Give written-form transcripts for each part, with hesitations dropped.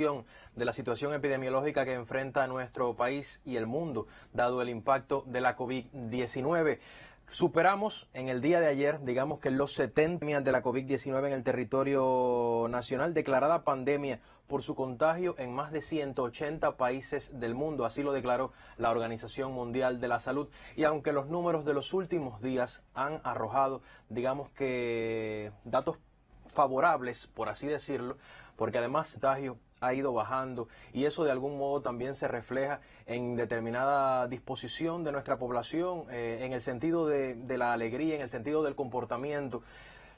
de la situación epidemiológica que enfrenta nuestro país y el mundo, dado el impacto de la COVID-19. Superamos en el día de ayer, digamos que los 70 de la COVID-19 en el territorio nacional, declarada pandemia por su contagio en más de 180 países del mundo, así lo declaró la Organización Mundial de la Salud. Y aunque los números de los últimos días han arrojado, digamos que datos favorables, por así decirlo, porque además el contagio ha ido bajando y eso de algún modo también se refleja en determinada disposición de nuestra población, en el sentido de la alegría, en el sentido del comportamiento.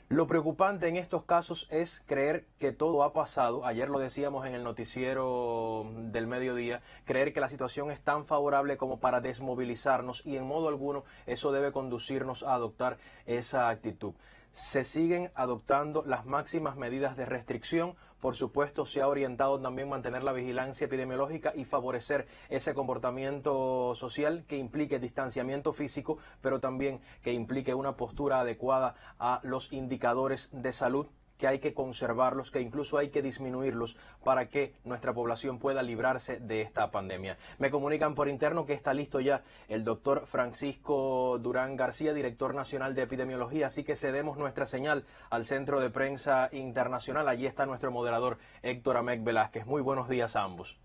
Lo preocupante en estos casos es creer que todo ha pasado, ayer lo decíamos en el noticiero del mediodía, creer que la situación es tan favorable como para desmovilizarnos y en modo alguno eso debe conducirnos a adoptar esa actitud. Se siguen adoptando las máximas medidas de restricción. Por supuesto, se ha orientado también mantener la vigilancia epidemiológica y favorecer ese comportamiento social que implique distanciamiento físico, pero también que implique una postura adecuada a los indicadores de salud, que hay que conservarlos, que incluso hay que disminuirlos para que nuestra población pueda librarse de esta pandemia. Me comunican por interno que está listo ya el doctor Francisco Durán García, director nacional de epidemiología, así que cedemos nuestra señal al Centro de Prensa Internacional. Allí está nuestro moderador Héctor Amec Velázquez. Muy buenos días a ambos.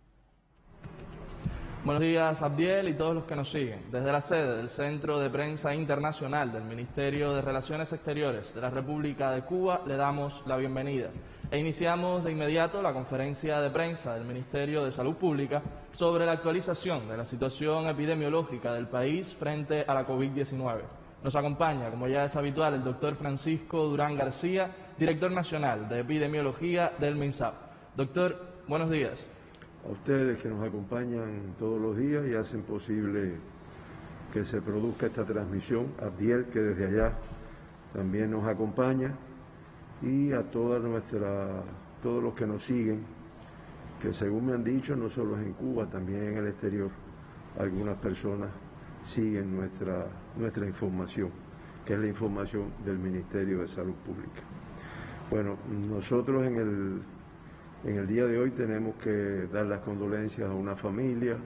Buenos días, Abdiel, y todos los que nos siguen. Desde la sede del Centro de Prensa Internacional del Ministerio de Relaciones Exteriores de la República de Cuba, le damos la bienvenida. E iniciamos de inmediato la conferencia de prensa del Ministerio de Salud Pública sobre la actualización de la situación epidemiológica del país frente a la COVID-19. Nos acompaña, como ya es habitual, el doctor Francisco Durán García, director nacional de epidemiología del MINSAP. Doctor, buenos días. A ustedes que nos acompañan todos los días y hacen posible que se produzca esta transmisión, a Abdiel, que desde allá también nos acompaña, y a todos los que nos siguen, que según me han dicho, no solo es en Cuba, también en el exterior, algunas personas siguen nuestra información, que es la información del Ministerio de Salud Pública. Bueno, nosotros en el día de hoy tenemos que dar las condolencias a una familia,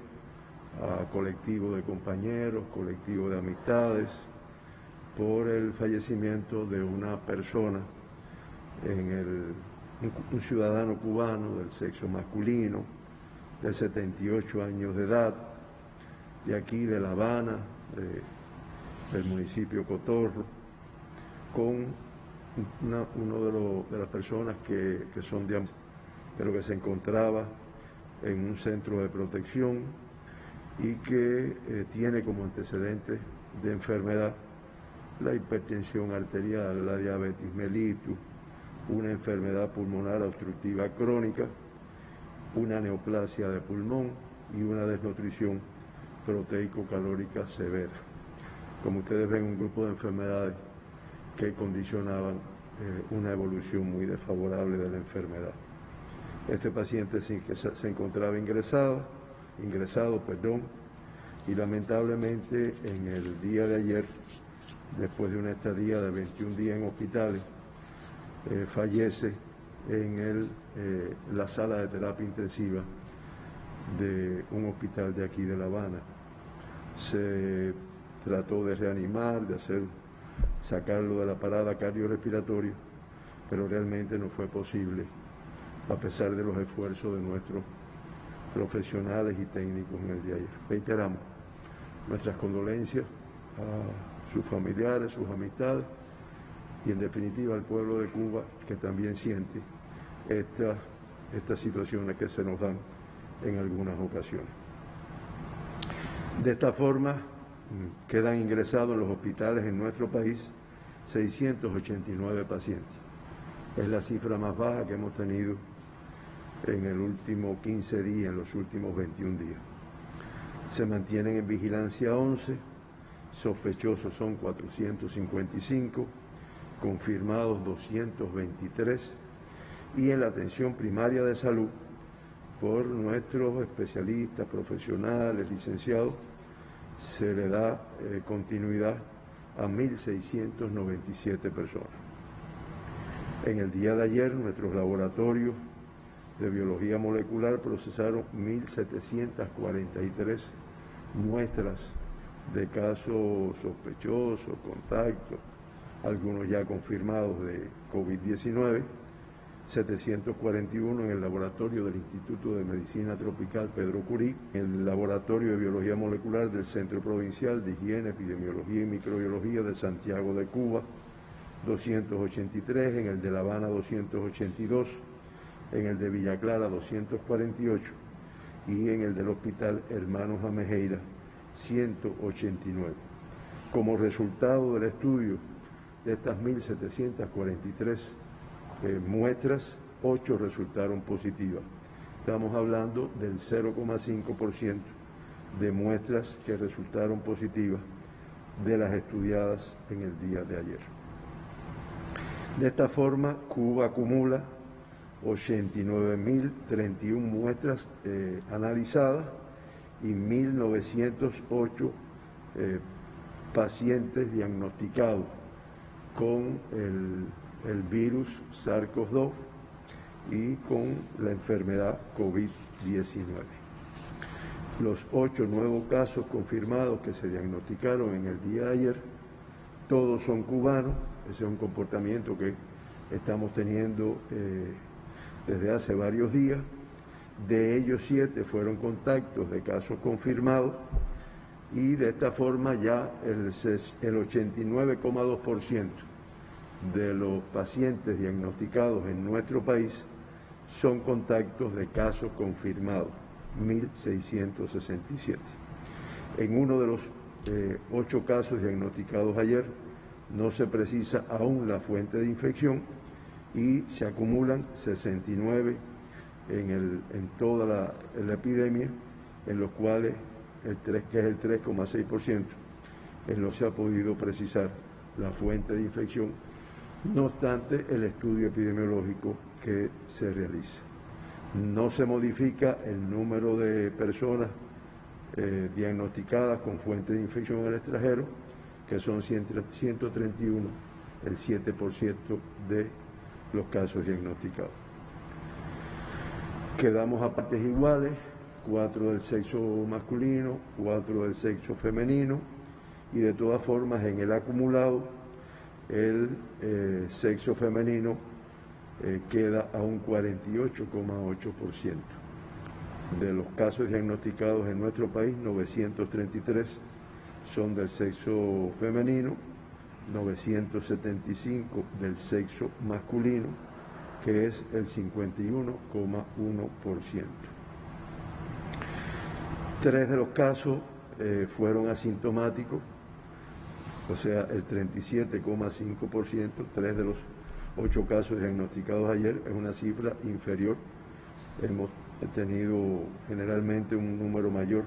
a colectivo de compañeros, colectivo de amistades, por el fallecimiento de una persona, un ciudadano cubano del sexo masculino, de 78 años de edad, de aquí de La Habana, del municipio Cotorro, con uno de las personas que son pero que se encontraba en un centro de protección y que tiene como antecedentes de enfermedad la hipertensión arterial, la diabetes mellitus, una enfermedad pulmonar obstructiva crónica, una neoplasia de pulmón y una desnutrición proteico-calórica severa. Como ustedes ven, un grupo de enfermedades que condicionaban una evolución muy desfavorable de la enfermedad. Este paciente se encontraba ingresado, y lamentablemente en el día de ayer, después de una estadía de 21 días en hospitales, fallece en la sala de terapia intensiva de un hospital de aquí de La Habana. Se trató de reanimar, sacarlo de la parada cardiorrespiratoria, pero realmente no fue posible, a pesar de los esfuerzos de nuestros profesionales y técnicos en el día de ayer. Reiteramos nuestras condolencias a sus familiares, sus amistades y en definitiva al pueblo de Cuba, que también siente estas situaciones que se nos dan en algunas ocasiones. De esta forma quedan ingresados en los hospitales en nuestro país 689 pacientes. Es la cifra más baja que hemos tenido en el último 15 días, en los últimos 21 días. Se mantienen en vigilancia 11, sospechosos son 455, confirmados 223, y en la atención primaria de salud, por nuestros especialistas, profesionales, licenciados, se le da continuidad a 1.697 personas. En el día de ayer, nuestros laboratorios de biología molecular procesaron 1.743 muestras de casos sospechosos, contactos, algunos ya confirmados de COVID-19, 741 en el laboratorio del Instituto de Medicina Tropical Pedro Curí, en el laboratorio de biología molecular del Centro Provincial de Higiene, Epidemiología y Microbiología de Santiago de Cuba, 283, en el de La Habana 282, en el de Villa Clara 248 y en el del Hospital Hermanos Amejeira 189. Como resultado del estudio de estas 1.743 muestras, 8 resultaron positivas. Estamos hablando del 0,5% de muestras que resultaron positivas de las estudiadas en el día de ayer. De esta forma, Cuba acumula 89.031 muestras analizadas y 1.908 pacientes diagnosticados con el virus SARS-CoV-2 y con la enfermedad COVID-19. Los 8 nuevos casos confirmados que se diagnosticaron en el día de ayer, todos son cubanos. Ese es un comportamiento que estamos teniendo desde hace varios días. De ellos 7 fueron contactos de casos confirmados y de esta forma ya el 89,2% de los pacientes diagnosticados en nuestro país son contactos de casos confirmados, 1.667. En uno de los 8 casos diagnosticados ayer no se precisa aún la fuente de infección y se acumulan 69 en toda la epidemia, en los cuales que es el 3,6%, en lo que se ha podido precisar la fuente de infección, no obstante el estudio epidemiológico que se realiza. No se modifica el número de personas diagnosticadas con fuente de infección en el extranjero, que son 131, el 7% de los casos diagnosticados. Quedamos a partes iguales, 4 del sexo masculino, 4 del sexo femenino, y de todas formas en el acumulado el sexo femenino queda a un 48,8%. De los casos diagnosticados en nuestro país, 933 son del sexo femenino, 975 del sexo masculino, que es el 51,1%. 3 de los casos fueron asintomáticos, o sea, el 37,5%, 3 de los 8 casos diagnosticados ayer, es una cifra inferior. Hemos tenido generalmente un número mayor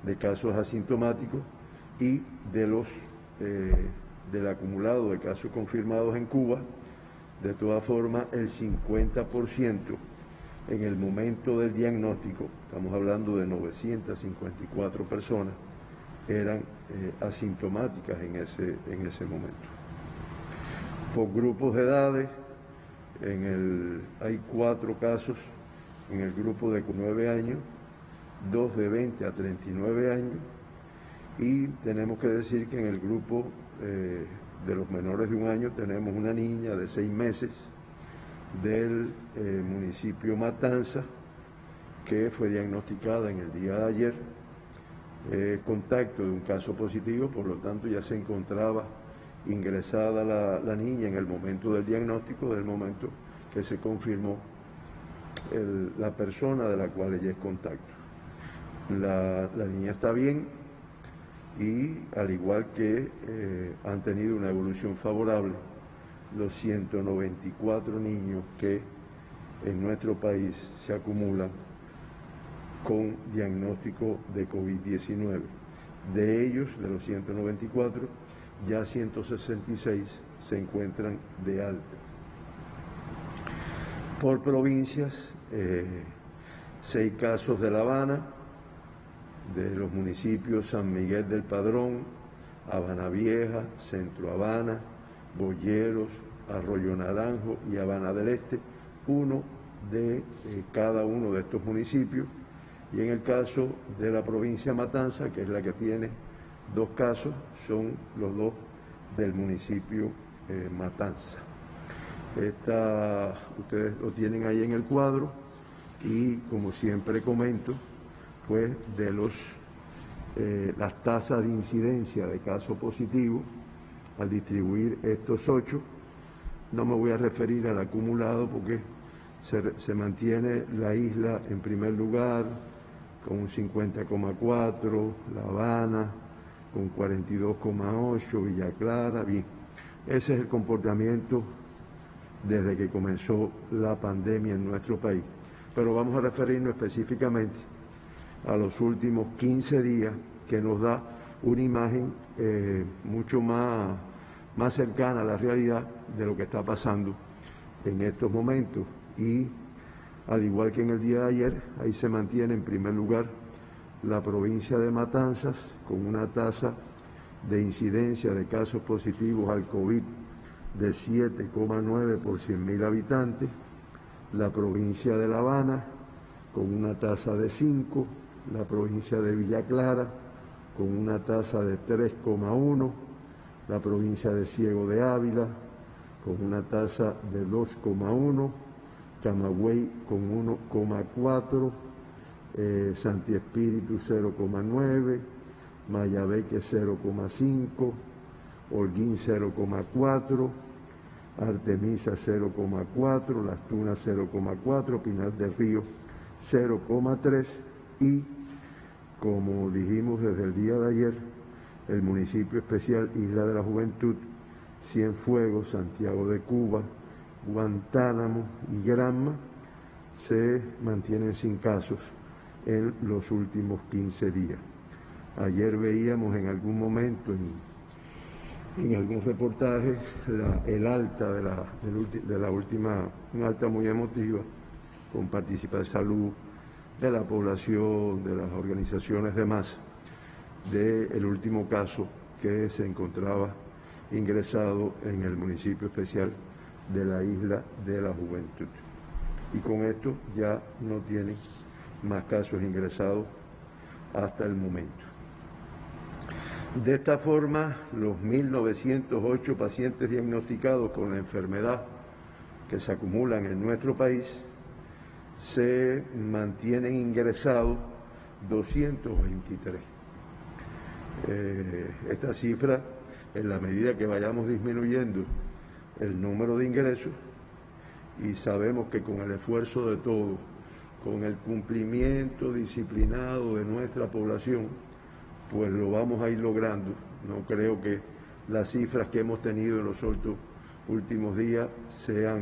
de casos asintomáticos y del acumulado de casos confirmados en Cuba, de todas formas, el 50% en el momento del diagnóstico, estamos hablando de 954 personas, eran asintomáticas en ese momento. Por grupos de edades, hay 4 casos en el grupo de 9 años, 2 de 20 a 39 años, y tenemos que decir que en el grupo de los menores de 1 año tenemos una niña de 6 meses del municipio Matanza, que fue diagnosticada en el día de ayer, contacto de un caso positivo, por lo tanto ya se encontraba ingresada la niña en el momento del diagnóstico, del momento que se confirmó la persona de la cual ella es contacto. La niña está bien y al igual que han tenido una evolución favorable los 194 niños que en nuestro país se acumulan con diagnóstico de COVID-19. De ellos, de los 194, ya 166 se encuentran de alta. Por provincias, 6 casos de La Habana, de los municipios San Miguel del Padrón, Habana Vieja, Centro Habana, Boyeros, Arroyo Naranjo y Habana del Este, 1 de cada uno de estos municipios, y en el caso de la provincia de Matanza, que es la que tiene 2 casos, son los 2 del municipio Matanza. Ustedes lo tienen ahí en el cuadro, y como siempre comento, pues de las tasas de incidencia de casos positivos, al distribuir estos 8, no me voy a referir al acumulado porque se mantiene la isla en primer lugar con un 50,4, La Habana con 42,8, Villa Clara, bien. Ese es el comportamiento desde que comenzó la pandemia en nuestro país. Pero vamos a referirnos específicamente a los últimos 15 días, que nos da una imagen mucho más cercana a la realidad de lo que está pasando en estos momentos. Y al igual que en el día de ayer, ahí se mantiene en primer lugar la provincia de Matanzas, con una tasa de incidencia de casos positivos al COVID de 7,9 por 100.000 habitantes, la provincia de La Habana con una tasa de 5, la provincia de Villa Clara con una tasa de 3,1, la provincia de Ciego de Ávila con una tasa de 2,1, Camagüey con 1,4, Santi Espíritu 0,9, Mayabeque 0,5, Holguín 0,4, Artemisa 0,4, Las Tunas 0,4, Pinar del Río 0,3 y, como dijimos desde el día de ayer, el municipio especial Isla de la Juventud, Cienfuegos, Santiago de Cuba, Guantánamo y Granma se mantienen sin casos en los últimos 15 días. Ayer veíamos en algún momento en algún reportaje el alta de la última, un alta muy emotiva, con participación de salud, de la población, de las organizaciones de masa, del último caso que se encontraba ingresado en el municipio especial de la Isla de la Juventud. Y con esto ya no tienen más casos ingresados hasta el momento. De esta forma, los 1.908 pacientes diagnosticados con la enfermedad que se acumulan en nuestro país, se mantienen ingresados 223. Esta cifra, en la medida que vayamos disminuyendo el número de ingresos, y sabemos que con el esfuerzo de todos, con el cumplimiento disciplinado de nuestra población, pues lo vamos a ir logrando. No creo que las cifras que hemos tenido en los últimos días sea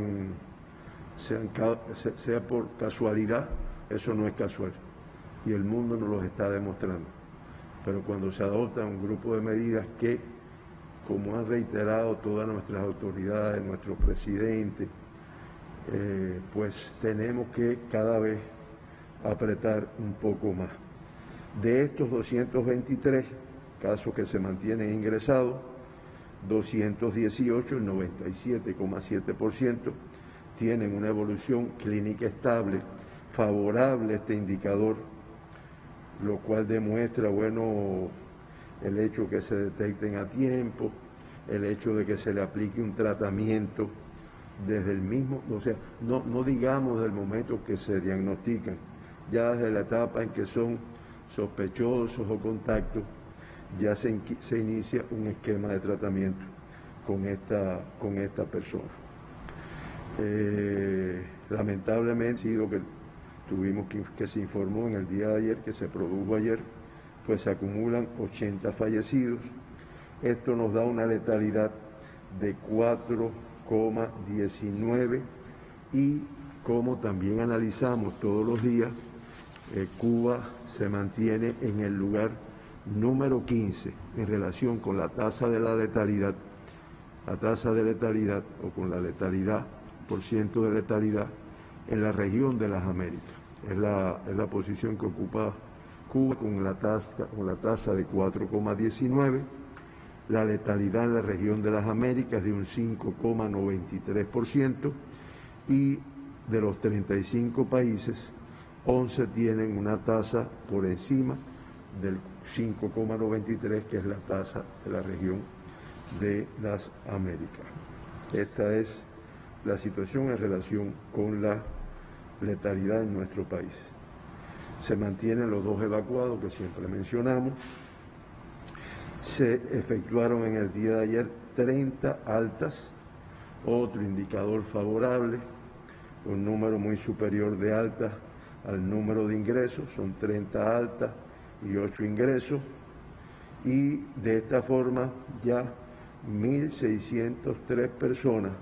por casualidad. Eso no es casual y el mundo nos lo está demostrando. Pero cuando se adopta un grupo de medidas que, como han reiterado todas nuestras autoridades, nuestro presidente, pues tenemos que cada vez apretar un poco más. De estos 223 casos que se mantienen ingresados, 218, el 97,7%, tienen una evolución clínica estable, favorable a este indicador, lo cual demuestra, bueno, el hecho que se detecten a tiempo, el hecho de que se le aplique un tratamiento desde el mismo, o sea, no digamos del momento que se diagnostican, ya desde la etapa en que son sospechosos o contactos, ya se inicia un esquema de tratamiento con esta persona. Lamentablemente, sido que tuvimos que se informó en el día de ayer, que se produjo ayer, pues se acumulan 80 fallecidos. Esto nos da una letalidad de 4,19 y, como también analizamos todos los días, Cuba se mantiene en el lugar número 15 en relación con la tasa de la letalidad, o con la letalidad, por ciento de letalidad en la región de las Américas. Es la posición que ocupa Cuba con la tasa de 4,19, la letalidad en la región de las Américas de un 5,93% y de los 35 países, 11 tienen una tasa por encima del 5,93, que es la tasa de la región de las Américas. Esta es la situación en relación con la letalidad en nuestro país. Se mantienen los 2 evacuados que siempre mencionamos. Se efectuaron en el día de ayer 30 altas, otro indicador favorable, un número muy superior de altas al número de ingresos, son 30 altas y 8 ingresos, y de esta forma ya 1.603 personas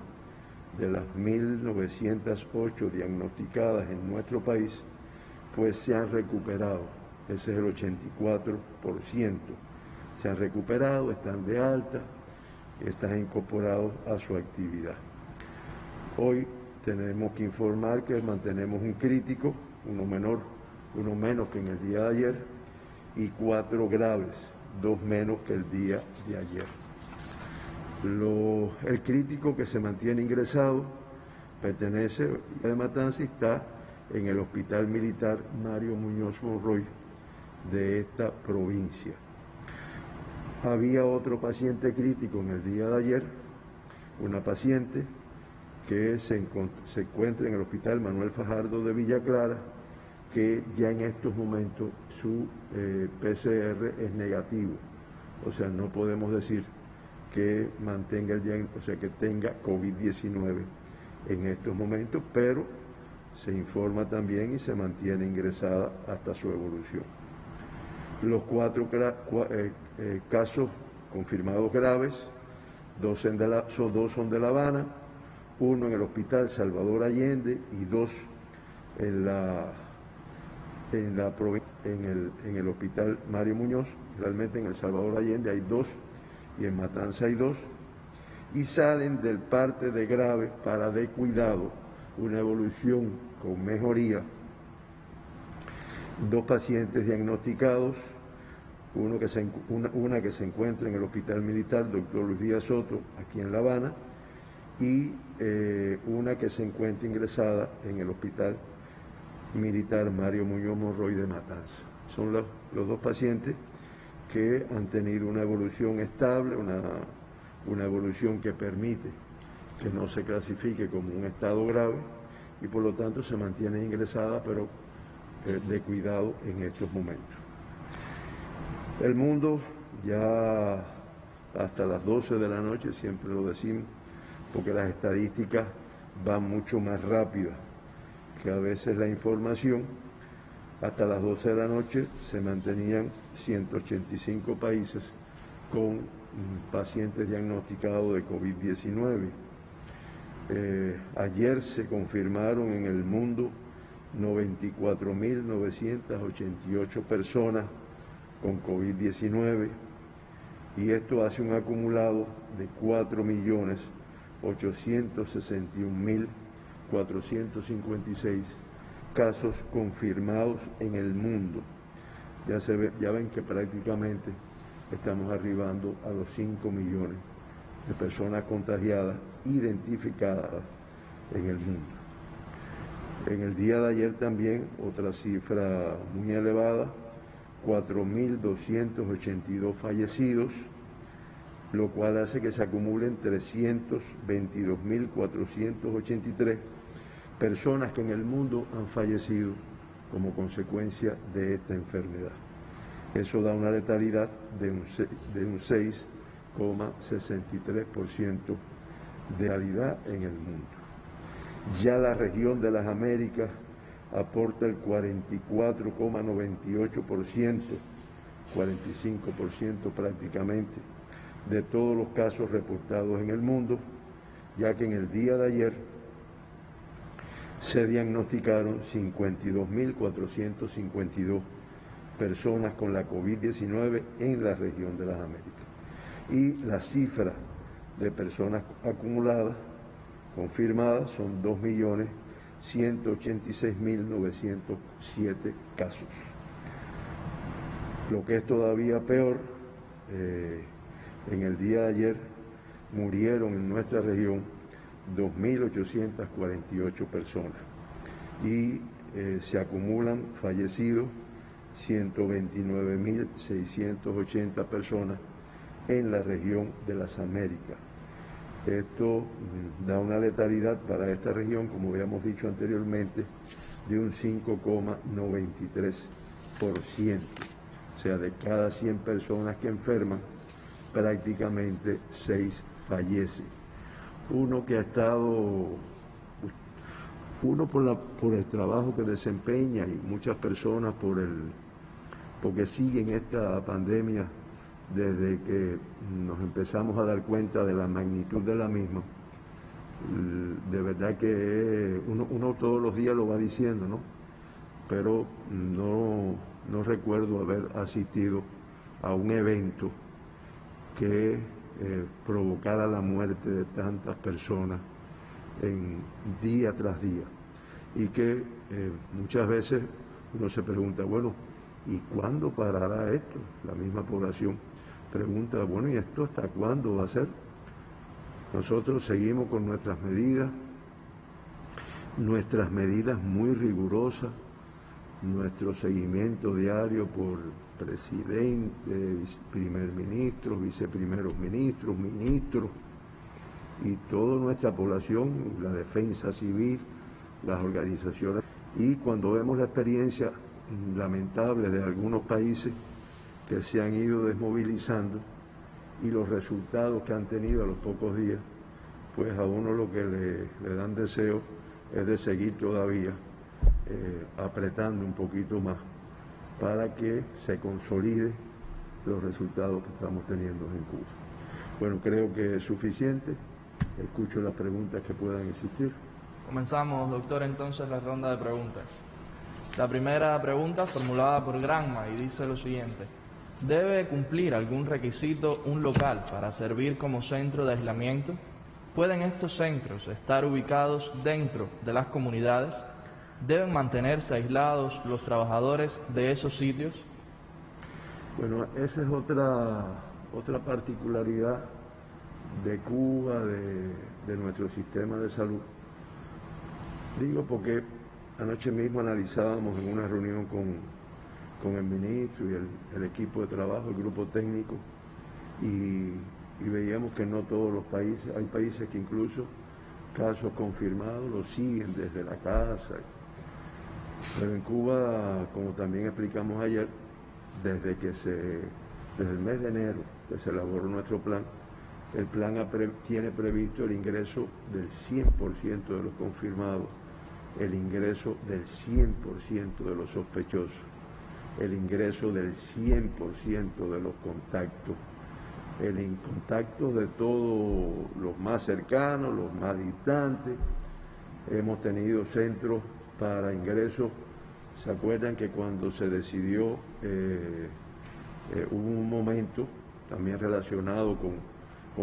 de las 1.908 diagnosticadas en nuestro país, pues se han recuperado. Ese es el 84%. Se han recuperado, están de alta, están incorporados a su actividad. Hoy tenemos que informar que mantenemos un crítico, uno menos que en el día de ayer, y 4 graves, 2 menos que el día de ayer. El crítico que se mantiene ingresado pertenece a Matanzas y está en el Hospital Militar Mario Muñoz Monroy de esta provincia. Había otro paciente crítico en el día de ayer, una paciente que se encuentra en el Hospital Manuel Fajardo de Villa Clara, que ya en estos momentos su PCR es negativo. O sea, no podemos decir que mantenga el diagnóstico, o sea, que tenga COVID-19 en estos momentos, pero se informa también y se mantiene ingresada hasta su evolución. Los 4 casos confirmados graves, 2 son de La Habana, 1 en el Hospital Salvador Allende y 2 en el Hospital Mario Muñoz. Realmente en el Salvador Allende hay 2 y en Matanza hay 2, y salen del parte de grave para de cuidado, una evolución con mejoría. 2 pacientes diagnosticados, una que se encuentra en el Hospital Militar Dr. Luis Díaz Soto, aquí en La Habana, y una que se encuentra ingresada en el Hospital Militar Mario Muñoz Monroy de Matanzas. Son los 2 pacientes que han tenido una evolución estable, una evolución que permite que no se clasifique como un estado grave y por lo tanto se mantiene ingresada, pero de cuidado en estos momentos. El mundo ya hasta las 12 de la noche, siempre lo decimos, porque las estadísticas van mucho más rápidas que a veces la información. Hasta las 12 de la noche se mantenían 185 países con pacientes diagnosticados de COVID-19. Ayer se confirmaron en el mundo 94.988 personas con COVID-19 y esto hace un acumulado de 4.861.456 casos confirmados en el mundo. Ya ven que prácticamente estamos arribando a los 5 millones de personas contagiadas, identificadas en el mundo. En el día de ayer también, otra cifra muy elevada, 4.282 fallecidos, lo cual hace que se acumulen 322.483 personas que en el mundo han fallecido como consecuencia de esta enfermedad. Eso da una letalidad de un 6,63% de letalidad en el mundo. Ya la región de las Américas aporta el 44,98%, 45% prácticamente, de todos los casos reportados en el mundo, ya que en el día de ayer se diagnosticaron 52.452 personas con la COVID-19 en la región de las Américas. Y la cifra de personas acumuladas, confirmadas, son 2.186.907 casos. Lo que es todavía peor, en el día de ayer murieron en nuestra región 2.848 personas. y se acumulan fallecidos 129.680 personas en la región de las Américas. Esto da una letalidad para esta región, como habíamos dicho anteriormente, de un 5,93%. O sea, de cada 100 personas que enferman, prácticamente 6 fallecen. Uno por el trabajo que desempeña y muchas personas porque siguen esta pandemia desde que nos empezamos a dar cuenta de la magnitud de la misma. De verdad que uno todos los días lo va diciendo, ¿no? Pero no recuerdo haber asistido a un evento que provocara la muerte de tantas personas día tras día, y que muchas veces uno se pregunta, bueno, ¿y cuándo parará esto? La misma población pregunta, bueno, ¿y esto hasta cuándo va a ser? Nosotros seguimos con nuestras medidas muy rigurosas, nuestro seguimiento diario por presidente, primer ministro, viceprimeros ministros, ministros, y toda nuestra población, la defensa civil, las organizaciones. Y cuando vemos la experiencia lamentable de algunos países que se han ido desmovilizando y los resultados que han tenido a los pocos días, pues a uno lo que le dan deseo es de seguir todavía apretando un poquito más para que se consolide los resultados que estamos teniendo en Cuba. Bueno, creo que es suficiente. Escucho las preguntas que puedan existir. Comenzamos, doctor, entonces la ronda de preguntas. La primera pregunta formulada por Granma y dice lo siguiente: ¿debe cumplir algún requisito un local para servir como centro de aislamiento? ¿Pueden estos centros estar ubicados dentro de las comunidades? ¿Deben mantenerse aislados los trabajadores de esos sitios? Bueno, esa es otra particularidad de Cuba, de nuestro sistema de salud. Digo porque anoche mismo analizábamos en una reunión con el ministro y el equipo de trabajo, el grupo técnico, y veíamos que no todos los países, hay países que incluso casos confirmados los siguen desde la casa. Pero en Cuba, como también explicamos ayer, desde el mes de enero que se elaboró nuestro plan, el plan tiene previsto el ingreso del 100% de los confirmados, el ingreso del 100% de los sospechosos, el ingreso del 100% de los contactos, el contacto de todos los más cercanos, los más distantes. Hemos tenido centros para ingresos. ¿Se acuerdan que cuando se decidió, hubo un momento también relacionado con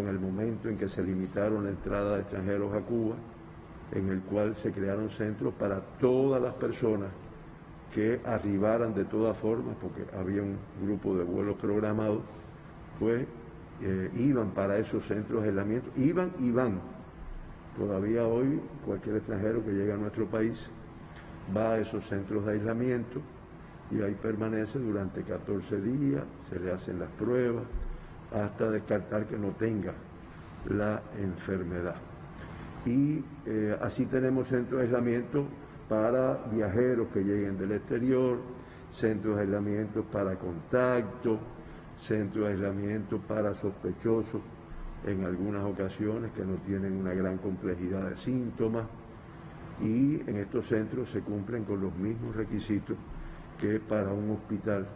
el momento en que se limitaron la entrada de extranjeros a Cuba, en el cual se crearon centros para todas las personas que arribaran de todas formas, porque había un grupo de vuelos programados, pues iban para esos centros de aislamiento, iban y van. Todavía hoy cualquier extranjero que llegue a nuestro país va a esos centros de aislamiento y ahí permanece durante 14 días, se le hacen las pruebas hasta descartar que no tenga la enfermedad. Y así tenemos centros de aislamiento para viajeros que lleguen del exterior, centros de aislamiento para contacto, centros de aislamiento para sospechosos en algunas ocasiones que no tienen una gran complejidad de síntomas, y en estos centros se cumplen con los mismos requisitos que para un hospital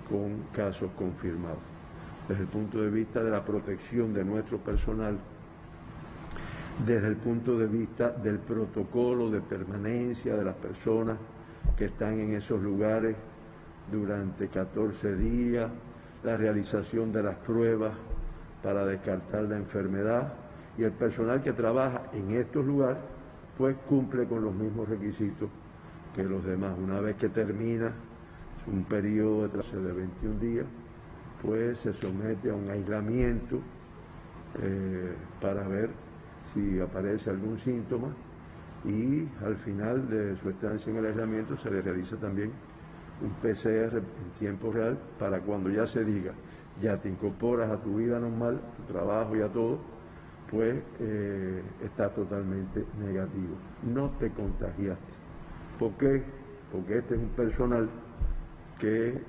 con casos confirmados. Desde el punto de vista de la protección de nuestro personal, desde el punto de vista del protocolo de permanencia de las personas que están en esos lugares durante 14 días, la realización de las pruebas para descartar la enfermedad, y el personal que trabaja en estos lugares pues cumple con los mismos requisitos que los demás. Una vez que termina un periodo de trabajo de 21 días, pues se somete a un aislamiento para ver si aparece algún síntoma, y al final de su estancia en el aislamiento se le realiza también un PCR en tiempo real para cuando ya se diga, ya te incorporas a tu vida normal, a tu trabajo y a todo, pues está totalmente negativo. No te contagiaste. ¿Por qué? Porque este es un personal que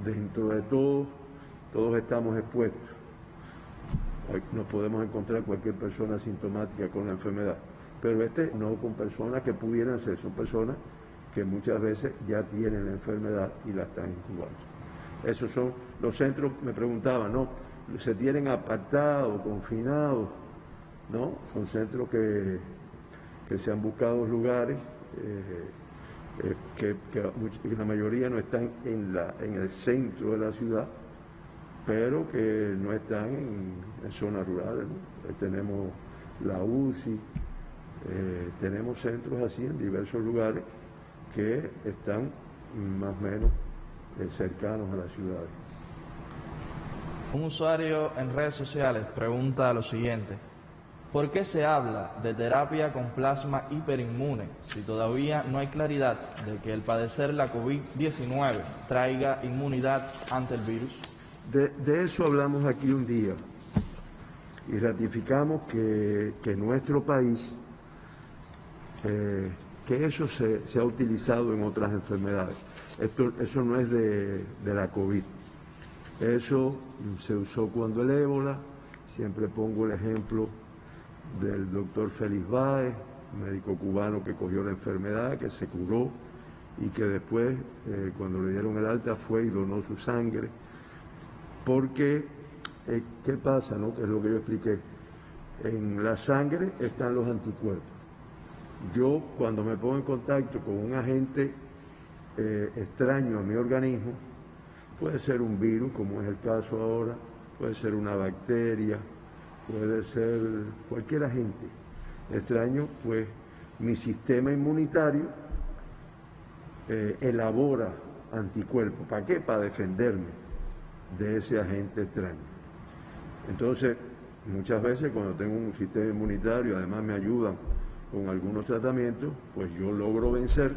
dentro de todos estamos expuestos. Nos podemos encontrar cualquier persona asintomática con la enfermedad, pero no con personas que pudieran ser, son personas que muchas veces ya tienen la enfermedad y la están incubando. Esos son los centros, me preguntaban, ¿no? ¿Se tienen apartados, confinados? ¿No? Son centros que se han buscado lugares que la mayoría no están en el centro de la ciudad, pero que no están en zonas rurales, ¿no? Tenemos la UCI, tenemos centros así en diversos lugares que están más o menos cercanos a las ciudades. Un usuario en redes sociales pregunta lo siguiente: ¿por qué se habla de terapia con plasma hiperinmune si todavía no hay claridad de que el padecer la COVID-19 traiga inmunidad ante el virus? De eso hablamos aquí un día y ratificamos que en nuestro país, que eso se ha utilizado en otras enfermedades. Eso no es de la COVID. Eso se usó cuando el ébola, siempre pongo el ejemplo del doctor Félix Báez, un médico cubano que cogió la enfermedad, que se curó y que después, cuando le dieron el alta, fue y donó su sangre. Porque, ¿qué pasa, no? Que es lo que yo expliqué. En la sangre están los anticuerpos. Yo, cuando me pongo en contacto con un agente extraño a mi organismo, puede ser un virus, como es el caso ahora, puede ser una bacteria, puede ser cualquier agente extraño, pues mi sistema inmunitario elabora anticuerpos. ¿Para qué? Para defenderme de ese agente extraño. Entonces, muchas veces cuando tengo un sistema inmunitario, además me ayudan con algunos tratamientos, pues yo logro vencer,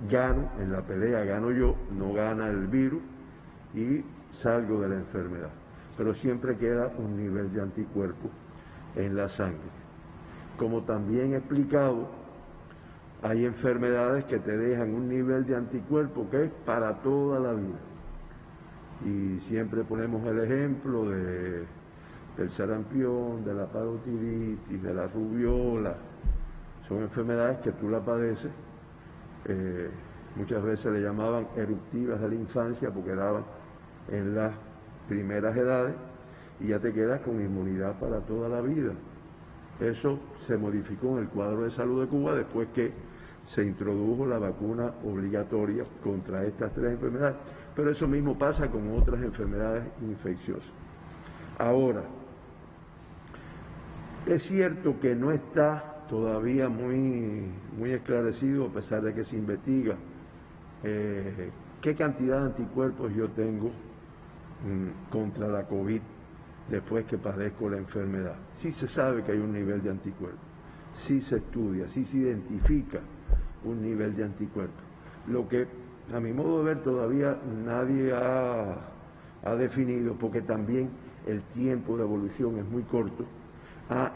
gano, en la pelea gano yo, no gana el virus y salgo de la enfermedad. Pero siempre queda un nivel de anticuerpos en la sangre. Como también he explicado, hay enfermedades que te dejan un nivel de anticuerpos que es para toda la vida. Y siempre ponemos el ejemplo del sarampión, de la parotiditis, de la rubiola. Son enfermedades que tú la padeces, muchas veces le llamaban eruptivas de la infancia porque daban en las primeras edades y ya te quedas con inmunidad para toda la vida. Eso se modificó en el cuadro de salud de Cuba después que se introdujo la vacuna obligatoria contra estas tres enfermedades. Pero eso mismo pasa con otras enfermedades infecciosas. Ahora, es cierto que no está todavía muy esclarecido, a pesar de que se investiga, qué cantidad de anticuerpos yo tengo contra la COVID después que padezco la enfermedad. Sí se sabe que hay un nivel de anticuerpos, sí se estudia, sí se identifica un nivel de anticuerpos. Lo que a mi modo de ver todavía nadie ha definido, porque también el tiempo de evolución es muy corto,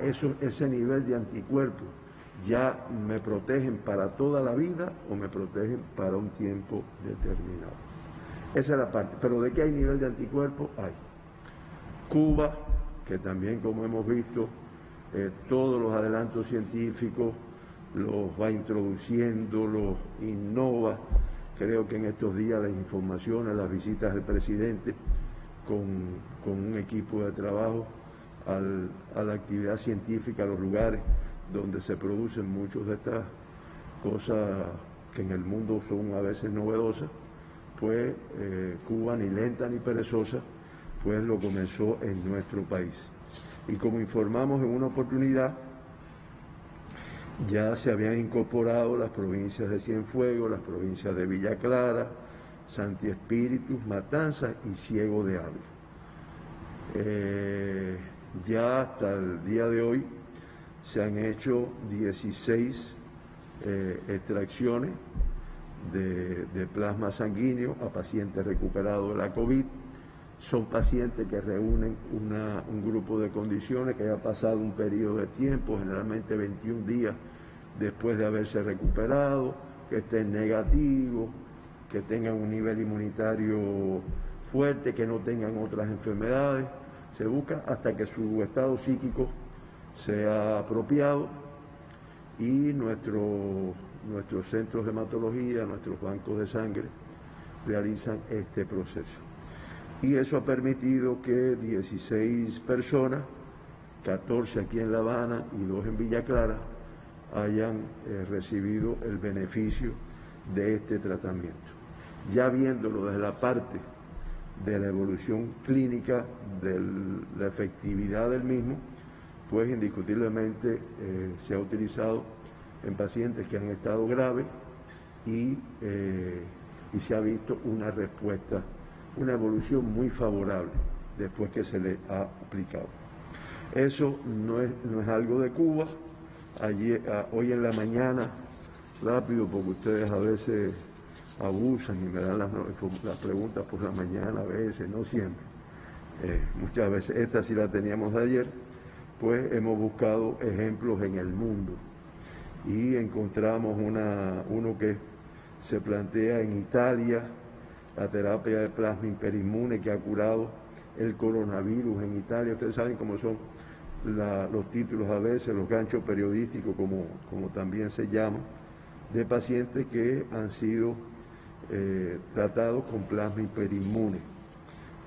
ese nivel de anticuerpos ya me protegen para toda la vida o me protegen para un tiempo determinado. Esa es la parte. Pero ¿de qué hay nivel de anticuerpos? Hay. Cuba, que también, como hemos visto, todos los adelantos científicos los va introduciendo, los innova. Creo que en estos días las informaciones, las visitas del presidente con un equipo de trabajo a la actividad científica, a los lugares donde se producen muchas de estas cosas que en el mundo son a veces novedosas, pues Cuba, ni lenta ni perezosa, pues lo comenzó en nuestro país. Y como informamos en una oportunidad, ya se habían incorporado las provincias de Cienfuegos, las provincias de Villa Clara, Santi Espíritus, Matanzas y Ciego de Ávila. Ya hasta el día de hoy se han hecho 16 extracciones de plasma sanguíneo a pacientes recuperados de la COVID. Son pacientes que reúnen un grupo de condiciones que haya pasado un periodo de tiempo, generalmente 21 días después de haberse recuperado, que estén negativos, que tengan un nivel inmunitario fuerte, que no tengan otras enfermedades. Se busca hasta que su estado psíquico sea apropiado y nuestros centros de hematología, nuestros bancos de sangre realizan este proceso. Y eso ha permitido que 16 personas, 14 aquí en La Habana y 2 en Villa Clara, hayan recibido el beneficio de este tratamiento. Ya viéndolo desde la parte de la evolución clínica, de la efectividad del mismo, pues indiscutiblemente se ha utilizado en pacientes que han estado graves y se ha visto una respuesta, una evolución muy favorable después que se le ha aplicado. Eso no es algo de Cuba. Hoy en la mañana, rápido, porque ustedes a veces abusan y me dan las preguntas por la mañana, a veces, no siempre. Muchas veces, esta sí la teníamos de ayer, pues hemos buscado ejemplos en el mundo y encontramos uno que se plantea en Italia, la terapia de plasma hiperinmune que ha curado el coronavirus en Italia. Ustedes saben cómo son los títulos a veces, los ganchos periodísticos, como también se llama, de pacientes que han sido tratados con plasma hiperinmune.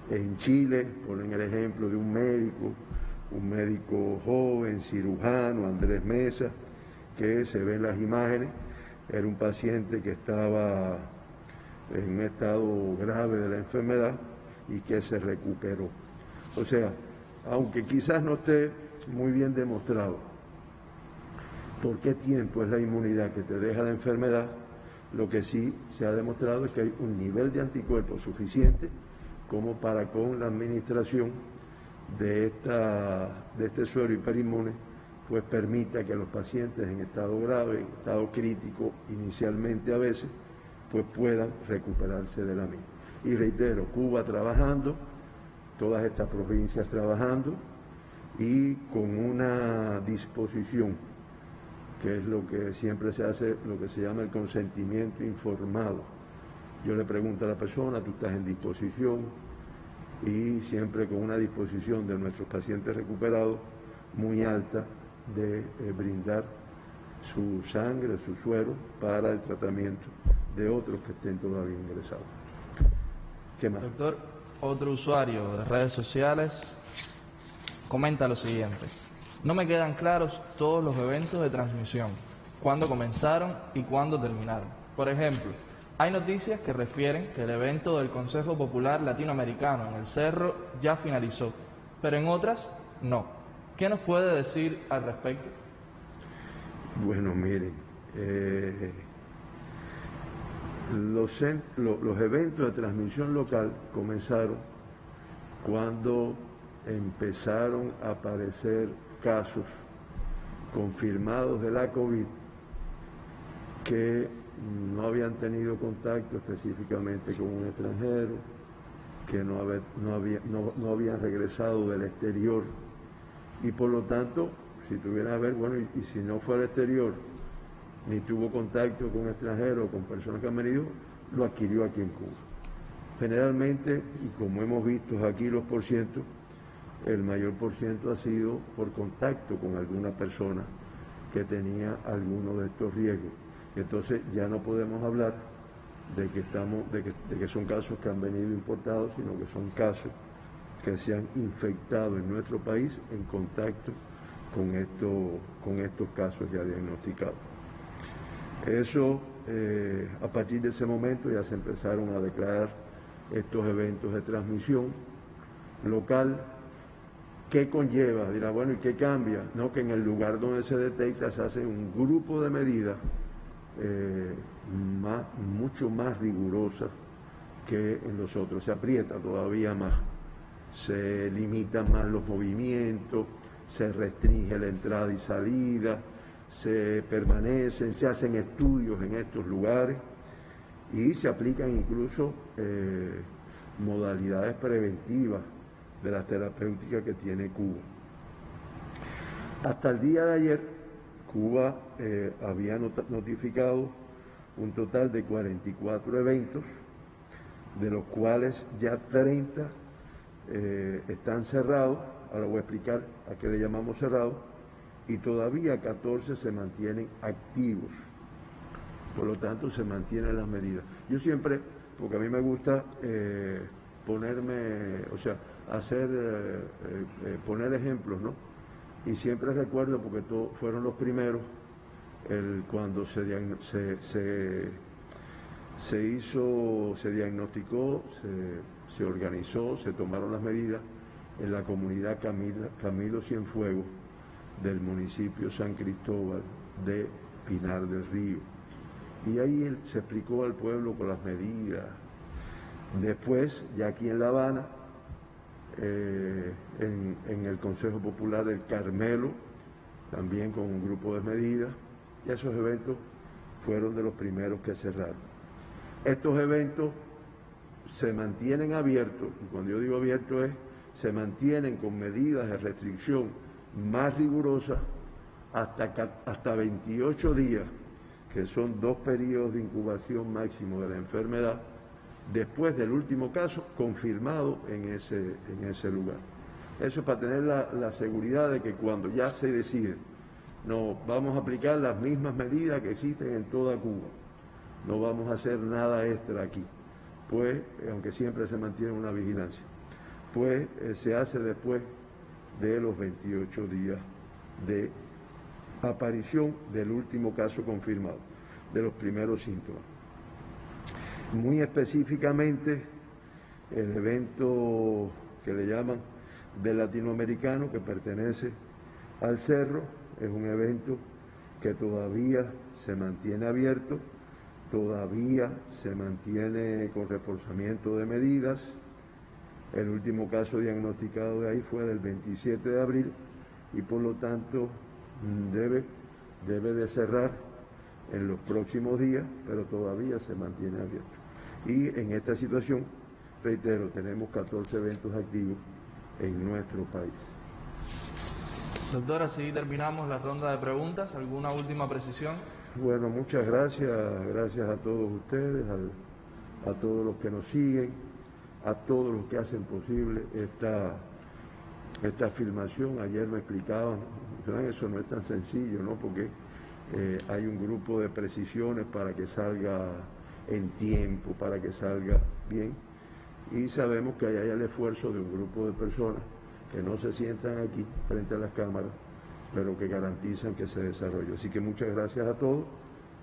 En Chile ponen el ejemplo de un médico joven, cirujano, Andrés Mesa, que se ven las imágenes, era un paciente que estaba en un estado grave de la enfermedad y que se recuperó. O sea, aunque quizás no esté muy bien demostrado por qué tiempo es la inmunidad que te deja la enfermedad, lo que sí se ha demostrado es que hay un nivel de anticuerpos suficiente como para, con la administración de este suero hiperinmune, pues permita que los pacientes en estado grave, en estado crítico inicialmente a veces, pues puedan recuperarse de la misma. Y reitero, Cuba trabajando, todas estas provincias trabajando y con una disposición, que es lo que siempre se hace, lo que se llama el consentimiento informado. Yo le pregunto a la persona, tú estás en disposición, y siempre con una disposición de nuestros pacientes recuperados muy alta de brindar su sangre, su suero para el tratamiento de otros que estén todavía ingresados. ¿Qué más? Doctor, otro usuario de redes sociales comenta lo siguiente: no me quedan claros todos los eventos de transmisión, cuándo comenzaron y cuándo terminaron. Por ejemplo, hay noticias que refieren que el evento del Consejo Popular Latinoamericano en el Cerro ya finalizó, pero en otras no. ¿Qué nos puede decir al respecto? Bueno, miren, los eventos de transmisión local comenzaron cuando empezaron a aparecer casos confirmados de la COVID que no habían tenido contacto específicamente con un extranjero, que no habían regresado del exterior, y por lo tanto, si tuviera a ver, bueno, y si no fue al exterior, ni tuvo contacto con extranjeros, con personas que han venido, lo adquirió aquí en Cuba. Generalmente, y como hemos visto aquí los porcientos, el mayor porciento ha sido por contacto con alguna persona que tenía alguno de estos riesgos. Entonces ya no podemos hablar de que son casos que han venido importados, sino que son casos que se han infectado en nuestro país en contacto con estos casos ya diagnosticados. Eso, a partir de ese momento ya se empezaron a declarar estos eventos de transmisión local. ¿Qué conlleva? Dirá, bueno, ¿y qué cambia? No, que en el lugar donde se detecta se hace un grupo de medidas mucho más rigurosas que en los otros. Se aprieta todavía más, se limitan más los movimientos, se restringe la entrada y salida, se hacen estudios en estos lugares y se aplican incluso modalidades preventivas de las terapéuticas que tiene Cuba. Hasta el día de ayer, Cuba había notificado un total de 44 eventos, de los cuales ya 30 están cerrados. Ahora voy a explicar a qué le llamamos cerrados, y todavía 14 se mantienen activos. Por lo tanto, se mantienen las medidas. Yo siempre, porque a mí me gusta poner ejemplos, ¿no? Y siempre recuerdo, porque fueron los primeros, cuando se diagnosticó, se organizó, se tomaron las medidas en la comunidad Camilo Cienfuegos del municipio San Cristóbal de Pinar del Río. Y ahí se explicó al pueblo con las medidas. Después, ya aquí en La Habana, en el Consejo Popular del Carmelo, también con un grupo de medidas, y esos eventos fueron de los primeros que cerraron. Estos eventos se mantienen abiertos, y cuando yo digo abiertos se mantienen con medidas de restricción más rigurosas hasta 28 días, que son 2 periodos de incubación máximo de la enfermedad, después del último caso confirmado en ese lugar. Eso es para tener la seguridad de que cuando ya se decide, no vamos a aplicar las mismas medidas que existen en toda Cuba, no vamos a hacer nada extra aquí, pues, aunque siempre se mantiene una vigilancia, pues se hace después de los 28 días de aparición del último caso confirmado, de los primeros síntomas. Muy específicamente, el evento que le llaman del latinoamericano, que pertenece al Cerro, es un evento que todavía se mantiene abierto, todavía se mantiene con reforzamiento de medidas. El último caso diagnosticado de ahí fue del 27 de abril y por lo tanto debe de cerrar en los próximos días, pero todavía se mantiene abierto. Y en esta situación, reitero, tenemos 14 eventos activos en nuestro país. Doctor, así terminamos la ronda de preguntas. ¿Alguna última precisión? Bueno, muchas gracias a todos ustedes, a todos los que nos siguen, a todos los que hacen posible esta filmación. Ayer me explicaban, eso no es tan sencillo, ¿no? Porque hay un grupo de precisiones para que salga en tiempo, para que salga bien, y sabemos que hay el esfuerzo de un grupo de personas que no se sientan aquí frente a las cámaras, pero que garantizan que se desarrolle. Así que muchas gracias a todos,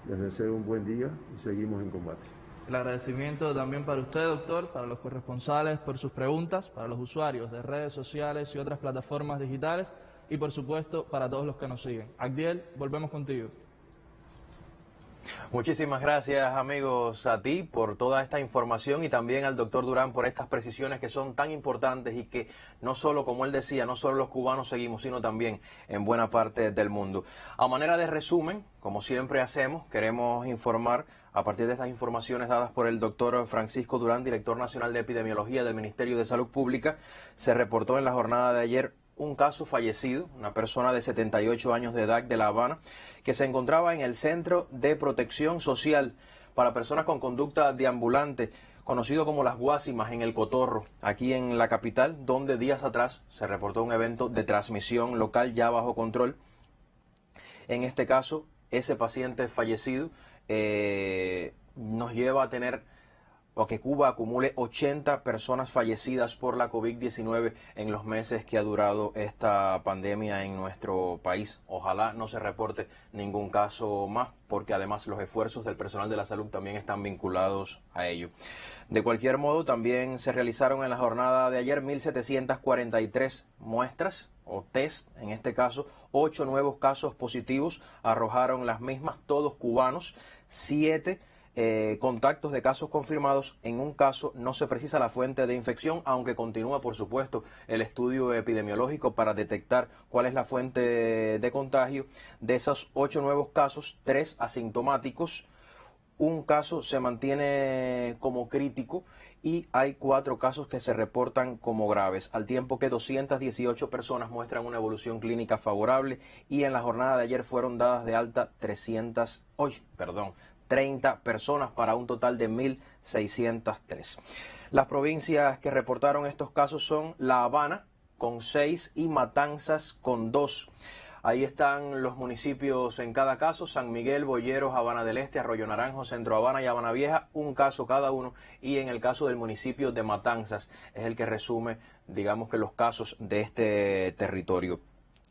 les deseo un buen día y seguimos en combate. El agradecimiento también para usted, doctor, para los corresponsales por sus preguntas, para los usuarios de redes sociales y otras plataformas digitales y, por supuesto, para todos los que nos siguen. Agdiel, volvemos contigo. Muchísimas gracias, amigos, a ti por toda esta información y también al doctor Durán por estas precisiones que son tan importantes y que no solo, como él decía, no solo los cubanos seguimos, sino también en buena parte del mundo. A manera de resumen, como siempre hacemos, queremos informar a partir de estas informaciones dadas por el doctor Francisco Durán, director nacional de epidemiología del Ministerio de Salud Pública. Se reportó en la jornada de ayer un caso fallecido, una persona de 78 años de edad de La Habana, que se encontraba en el Centro de Protección Social para Personas con Conducta Deambulante, conocido como Las Guásimas, en El Cotorro, aquí en la capital, donde días atrás se reportó un evento de transmisión local ya bajo control. En este caso, ese paciente fallecido nos lleva a tener o que Cuba acumule 80 personas fallecidas por la COVID-19 en los meses que ha durado esta pandemia en nuestro país. Ojalá no se reporte ningún caso más, porque además los esfuerzos del personal de la salud también están vinculados a ello. De cualquier modo, también se realizaron en la jornada de ayer 1.743 muestras o test, en este caso, 8 nuevos casos positivos arrojaron las mismas, todos cubanos, 7 contactos de casos confirmados. En un caso no se precisa la fuente de infección, aunque continúa, por supuesto, el estudio epidemiológico para detectar cuál es la fuente de contagio. De esos 8 nuevos casos, 3 asintomáticos, un caso se mantiene como crítico y hay 4 casos que se reportan como graves, al tiempo que 218 personas muestran una evolución clínica favorable, y en la jornada de ayer fueron dadas de alta 30 personas para un total de 1.603. Las provincias que reportaron estos casos son La Habana con 6 y Matanzas con 2. Ahí están los municipios en cada caso: San Miguel, Boyeros, Habana del Este, Arroyo Naranjo, Centro Habana y Habana Vieja, un caso cada uno. Y en el caso del municipio de Matanzas es el que resume, digamos, que los casos de este territorio.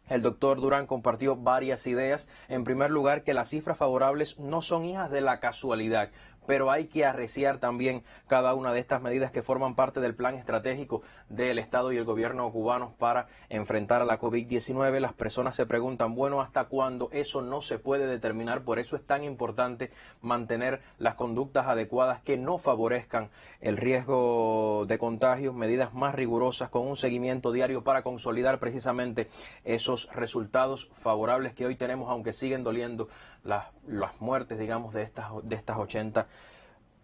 El doctor Durán compartió varias ideas. En primer lugar, que las cifras favorables no son hijas de la casualidad, pero hay que arreciar también cada una de estas medidas que forman parte del plan estratégico del Estado y el gobierno cubanos para enfrentar a la COVID-19. Las personas se preguntan, bueno, ¿hasta cuándo? Eso no se puede determinar, por eso es tan importante mantener las conductas adecuadas que no favorezcan el riesgo de contagios, medidas más rigurosas con un seguimiento diario para consolidar precisamente esos resultados favorables que hoy tenemos, aunque siguen doliendo las muertes, digamos, de estas 80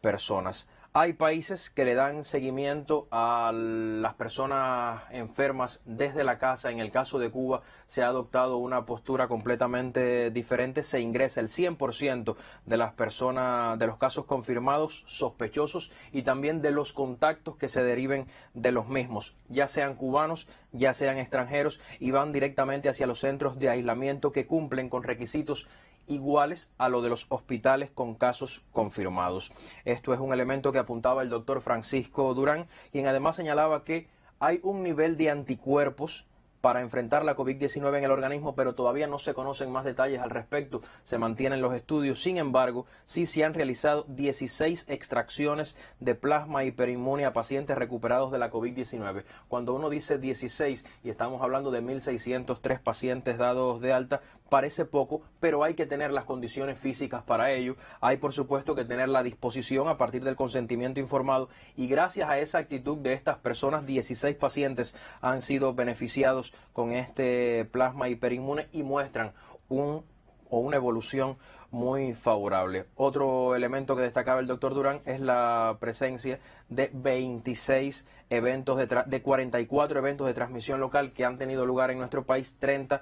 personas. Hay países que le dan seguimiento a las personas enfermas desde la casa. En el caso de Cuba se ha adoptado una postura completamente diferente. Se ingresa el 100% de las personas, de los casos confirmados, sospechosos y también de los contactos que se deriven de los mismos, ya sean cubanos, ya sean extranjeros, y van directamente hacia los centros de aislamiento que cumplen con requisitos iguales a lo de los hospitales con casos confirmados. Esto es un elemento que apuntaba el doctor Francisco Durán, quien además señalaba que hay un nivel de anticuerpos para enfrentar la COVID-19 en el organismo, pero todavía no se conocen más detalles al respecto, se mantienen los estudios. Sin embargo, sí se han realizado 16 extracciones de plasma hiperinmune a pacientes recuperados de la COVID-19. Cuando uno dice 16 y estamos hablando de 1.603 pacientes dados de alta, parece poco, pero hay que tener las condiciones físicas para ello. Hay, por supuesto, que tener la disposición a partir del consentimiento informado, y gracias a esa actitud de estas personas, 16 pacientes han sido beneficiados con este plasma hiperinmune y muestran una evolución muy favorable. Otro elemento que destacaba el doctor Durán es la presencia de 26 eventos de 44 eventos de transmisión local que han tenido lugar en nuestro país. 30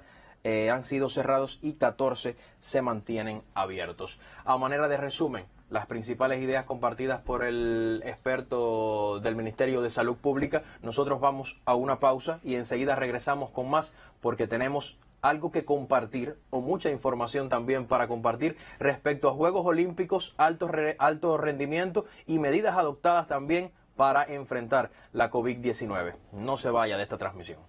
han sido cerrados y 14 se mantienen abiertos. A manera de resumen, las principales ideas compartidas por el experto del Ministerio de Salud Pública. Nosotros vamos a una pausa y enseguida regresamos con más, porque tenemos algo que compartir, o mucha información también para compartir respecto a Juegos Olímpicos, alto rendimiento y medidas adoptadas también para enfrentar la COVID-19. No se vaya de esta transmisión.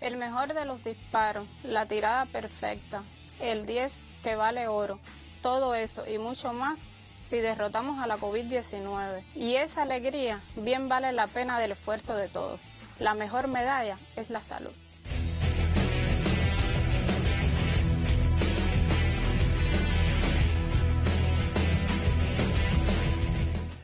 El mejor de los disparos, la tirada perfecta, el 10 que vale oro, todo eso y mucho más si derrotamos a la COVID-19. Y esa alegría bien vale la pena del esfuerzo de todos. La mejor medalla es la salud.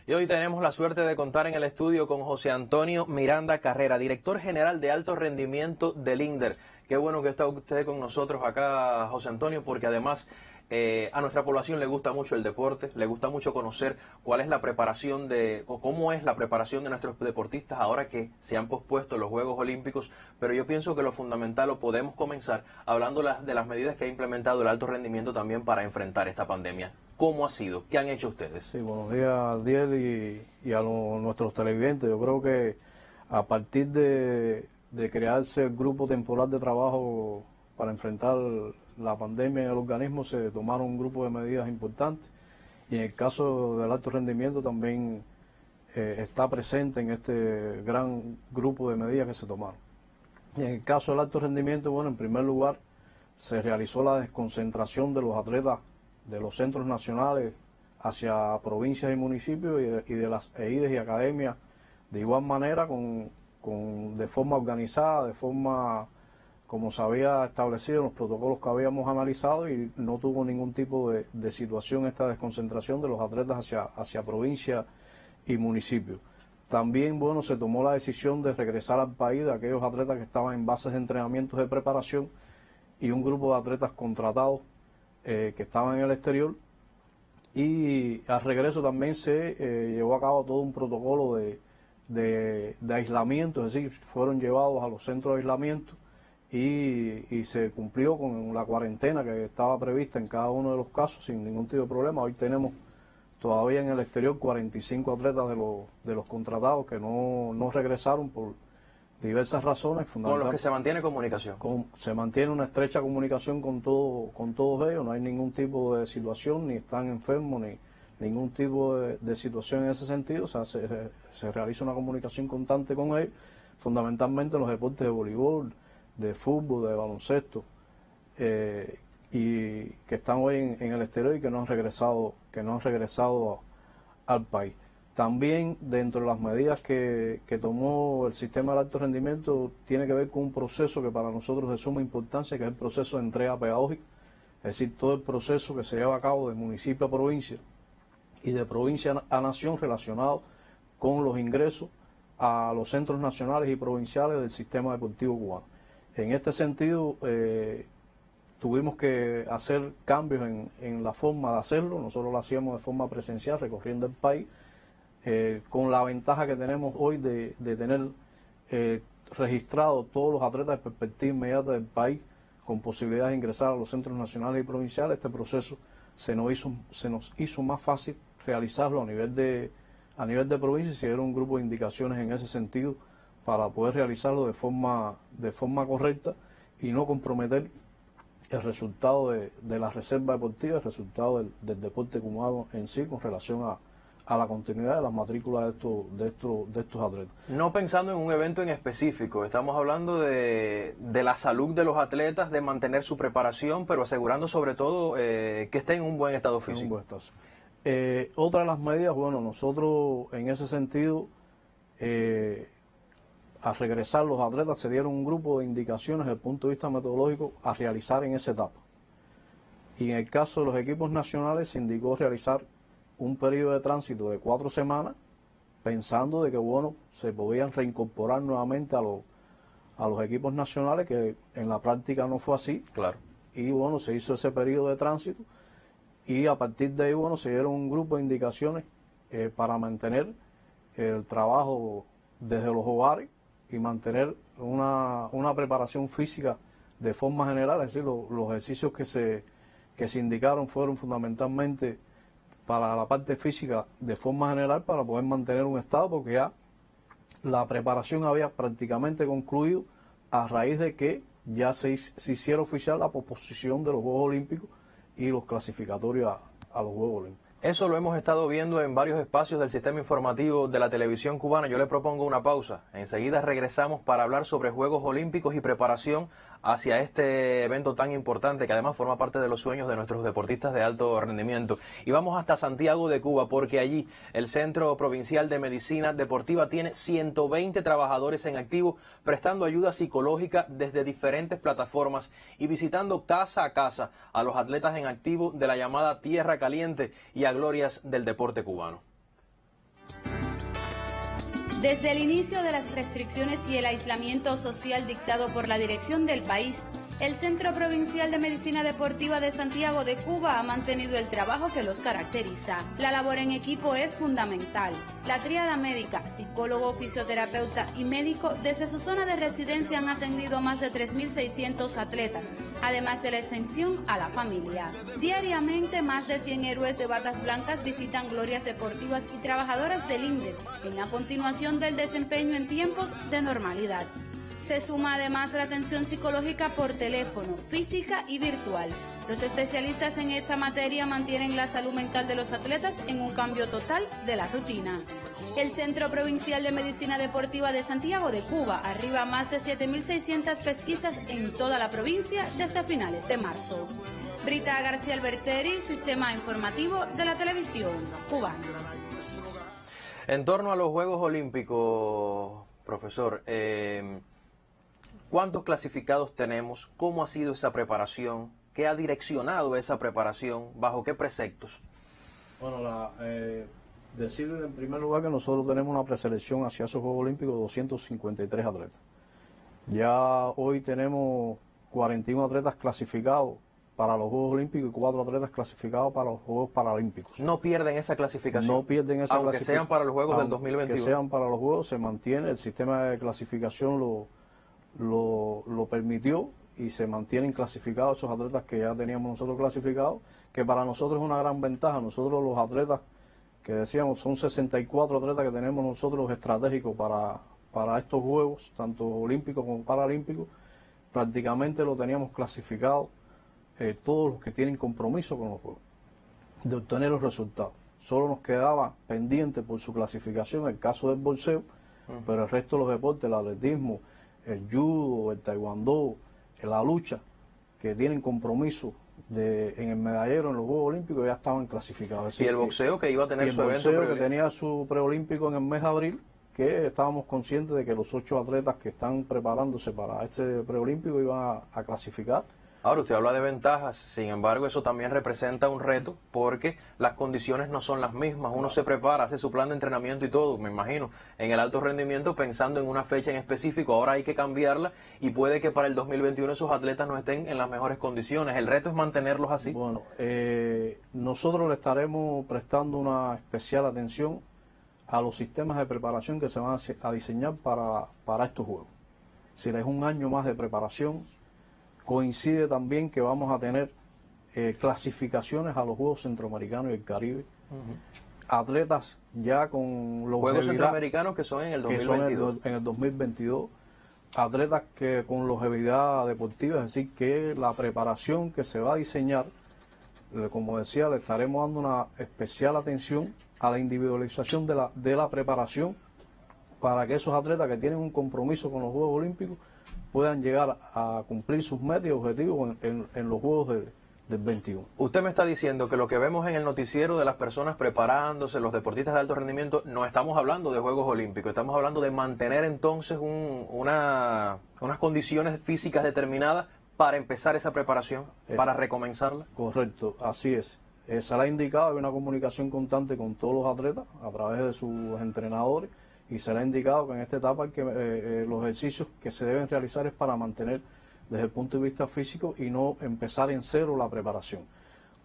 Y hoy tenemos la suerte de contar en el estudio con José Antonio Miranda Carrera, director general de alto rendimiento del INDER. Qué bueno que está usted con nosotros acá, José Antonio, porque además a nuestra población le gusta mucho el deporte, le gusta mucho conocer cuál es la preparación o cómo es la preparación de nuestros deportistas ahora que se han pospuesto los Juegos Olímpicos. Pero yo pienso que lo fundamental, lo podemos comenzar hablando de las medidas que ha implementado el alto rendimiento también para enfrentar esta pandemia. ¿Cómo ha sido? ¿Qué han hecho ustedes? Sí, buenos días, Diel, y a nuestros televidentes. Yo creo que a partir de crearse el grupo temporal de trabajo para enfrentar la pandemia en el organismo, se tomaron un grupo de medidas importantes, y en el caso del alto rendimiento también está presente en este gran grupo de medidas que se tomaron. Y en el caso del alto rendimiento, bueno, en primer lugar se realizó la desconcentración de los atletas de los centros nacionales hacia provincias y municipios, y de las EIDES y academias de igual manera, con de forma organizada, de forma como se había establecido en los protocolos que habíamos analizado, y no tuvo ningún tipo de situación esta desconcentración de los atletas hacia provincia y municipio. También, bueno, se tomó la decisión de regresar al país de aquellos atletas que estaban en bases de entrenamientos de preparación y un grupo de atletas contratados que estaban en el exterior. Y al regreso también se llevó a cabo todo un protocolo de aislamiento, es decir, fueron llevados a los centros de aislamiento y se cumplió con la cuarentena que estaba prevista en cada uno de los casos sin ningún tipo de problema. Hoy tenemos todavía en el exterior 45 atletas de los contratados que no regresaron por diversas razones. Con los que se mantiene comunicación. Se mantiene una estrecha comunicación con todos ellos, no hay ningún tipo de situación, ni están enfermos, ni ningún tipo de situación en ese sentido. O sea, se realiza una comunicación constante con ellos, fundamentalmente en los deportes de voleibol, de fútbol, de baloncesto, y que están hoy en el exterior y que no han regresado al país. También dentro de las medidas que tomó el sistema de alto rendimiento tiene que ver con un proceso que para nosotros es de suma importancia, que es el proceso de entrega pedagógica, es decir, todo el proceso que se lleva a cabo de municipio a provincia y de provincia a nación relacionado con los ingresos a los centros nacionales y provinciales del sistema deportivo cubano. En este sentido, tuvimos que hacer cambios en la forma de hacerlo. Nosotros lo hacíamos de forma presencial, recorriendo el país, con la ventaja que tenemos hoy de tener registrados todos los atletas de perspectiva inmediata del país con posibilidad de ingresar a los centros nacionales y provinciales. Este proceso se nos hizo más fácil realizarlo a nivel de provincia, y se dieron un grupo de indicaciones en ese sentido para poder realizarlo de forma correcta y no comprometer el resultado de la reserva deportiva, el resultado del deporte cubano en sí con relación a la continuidad de las matrículas de estos atletas. No pensando en un evento en específico, estamos hablando de la salud de los atletas, de mantener su preparación, pero asegurando sobre todo que estén en un buen estado físico. Otra de las medidas, bueno, nosotros en ese sentido, al regresar los atletas se dieron un grupo de indicaciones desde el punto de vista metodológico a realizar en esa etapa. Y en el caso de los equipos nacionales se indicó realizar un periodo de tránsito de 4 semanas, pensando de que, bueno, se podían reincorporar nuevamente a los equipos nacionales, que en la práctica no fue así. Claro. Y bueno, se hizo ese periodo de tránsito y a partir de ahí, bueno, se dieron un grupo de indicaciones para mantener el trabajo desde los hogares y mantener una preparación física de forma general. Es decir, los ejercicios que se indicaron fueron fundamentalmente para la parte física de forma general, para poder mantener un estado, porque ya la preparación había prácticamente concluido a raíz de que ya se hiciera oficial la posposición de los Juegos Olímpicos y los clasificatorios a los Juegos Olímpicos. Eso lo hemos estado viendo en varios espacios del sistema informativo de la televisión cubana. Yo le propongo una pausa. Enseguida regresamos para hablar sobre Juegos Olímpicos y preparación hacia este evento tan importante que además forma parte de los sueños de nuestros deportistas de alto rendimiento. Y vamos hasta Santiago de Cuba, porque allí el Centro Provincial de Medicina Deportiva tiene 120 trabajadores en activo prestando ayuda psicológica desde diferentes plataformas y visitando casa a casa a los atletas en activo de la llamada Tierra Caliente y a glorias del deporte cubano. Desde el inicio de las restricciones y el aislamiento social dictado por la dirección del país, el Centro Provincial de Medicina Deportiva de Santiago de Cuba ha mantenido el trabajo que los caracteriza. La labor en equipo es fundamental. La tríada médica, psicólogo, fisioterapeuta y médico desde su zona de residencia han atendido a más de 3.600 atletas, además de la extensión a la familia. Diariamente, más de 100 héroes de batas blancas visitan glorias deportivas y trabajadoras del INDEP en la continuación del desempeño en tiempos de normalidad. Se suma además la atención psicológica por teléfono, física y virtual. Los especialistas en esta materia mantienen la salud mental de los atletas en un cambio total de la rutina. El Centro Provincial de Medicina Deportiva de Santiago de Cuba arriba a más de 7.600 pesquisas en toda la provincia desde finales de marzo. Brita García Alberteri, Sistema Informativo de la Televisión Cubana. En torno a los Juegos Olímpicos, profesor, ¿cuántos clasificados tenemos? ¿Cómo ha sido esa preparación? ¿Qué ha direccionado esa preparación? ¿Bajo qué preceptos? Bueno, decir en primer lugar que nosotros tenemos una preselección hacia esos Juegos Olímpicos de 253 atletas. Ya hoy tenemos 41 atletas clasificados para los Juegos Olímpicos y 4 atletas clasificados para los Juegos Paralímpicos. ¿No pierden esa clasificación? No pierden esa aunque sean para los Juegos del 2021. Que sean para los Juegos, se mantiene, el sistema de clasificación lo permitió y se mantienen clasificados esos atletas que ya teníamos nosotros clasificados, que para nosotros es una gran ventaja. Nosotros los atletas, que decíamos, son 64 atletas que tenemos nosotros estratégicos para estos Juegos, tanto olímpicos como paralímpicos, prácticamente lo teníamos clasificado todos los que tienen compromiso con los Juegos, de obtener los resultados. Solo nos quedaba pendiente por su clasificación el caso del boxeo, pero el resto de los deportes, el atletismo, el judo, el taekwondo, la lucha, que tienen compromiso en el medallero en los Juegos Olímpicos, ya estaban clasificados. Y el boxeo que iba a tener su evento. El boxeo que tenía su preolímpico en el mes de abril, que estábamos conscientes de que los 8 atletas que están preparándose para este preolímpico iban a clasificar. Ahora, usted habla de ventajas, sin embargo, eso también representa un reto porque las condiciones no son las mismas. Uno se prepara, hace su plan de entrenamiento y todo, me imagino, en el alto rendimiento pensando en una fecha en específico. Ahora hay que cambiarla y puede que para el 2021 esos atletas no estén en las mejores condiciones. ¿El reto es mantenerlos así? Bueno, nosotros le estaremos prestando una especial atención a los sistemas de preparación que se van a diseñar para estos Juegos. Si es un año más de preparación, coincide también que vamos a tener clasificaciones a los Juegos Centroamericanos y el Caribe. Atletas ya con los Juegos Centroamericanos que son en el 2022. En el 2022. Atletas que con longevidad deportiva, es decir, que la preparación que se va a diseñar, como decía, le estaremos dando una especial atención a la individualización de la preparación para que esos atletas que tienen un compromiso con los Juegos Olímpicos puedan llegar a cumplir sus metas y objetivos en los Juegos del 21. Usted me está diciendo que lo que vemos en el noticiero de las personas preparándose, los deportistas de alto rendimiento, no estamos hablando de Juegos Olímpicos, estamos hablando de mantener entonces unas condiciones físicas determinadas para empezar esa preparación, para recomenzarla. Correcto, así es. Se le ha indicado, hay una comunicación constante con todos los atletas a través de sus entrenadores, y se le ha indicado que en esta etapa que los ejercicios que se deben realizar es para mantener desde el punto de vista físico y no empezar en cero la preparación.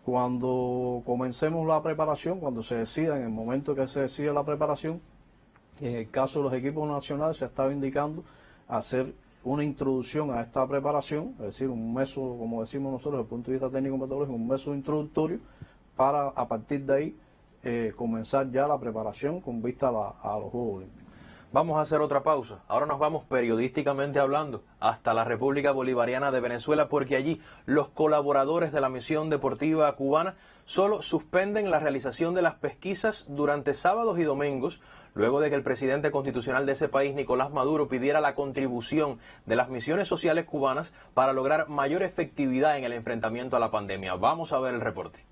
Cuando comencemos la preparación, cuando se decida, en el momento que se decida la preparación, en el caso de los equipos nacionales se ha estado indicando hacer una introducción a esta preparación, es decir, un método, como decimos nosotros desde el punto de vista técnico-metodológico, un método introductorio para a partir de ahí comenzar ya la preparación con vista a los Juegos Olímpicos. Vamos a hacer otra pausa. Ahora nos vamos periodísticamente hablando hasta la República Bolivariana de Venezuela, porque allí los colaboradores de la misión deportiva cubana solo suspenden la realización de las pesquisas durante sábados y domingos, luego de que el presidente constitucional de ese país, Nicolás Maduro, pidiera la contribución de las misiones sociales cubanas para lograr mayor efectividad en el enfrentamiento a la pandemia. Vamos a ver el reporte.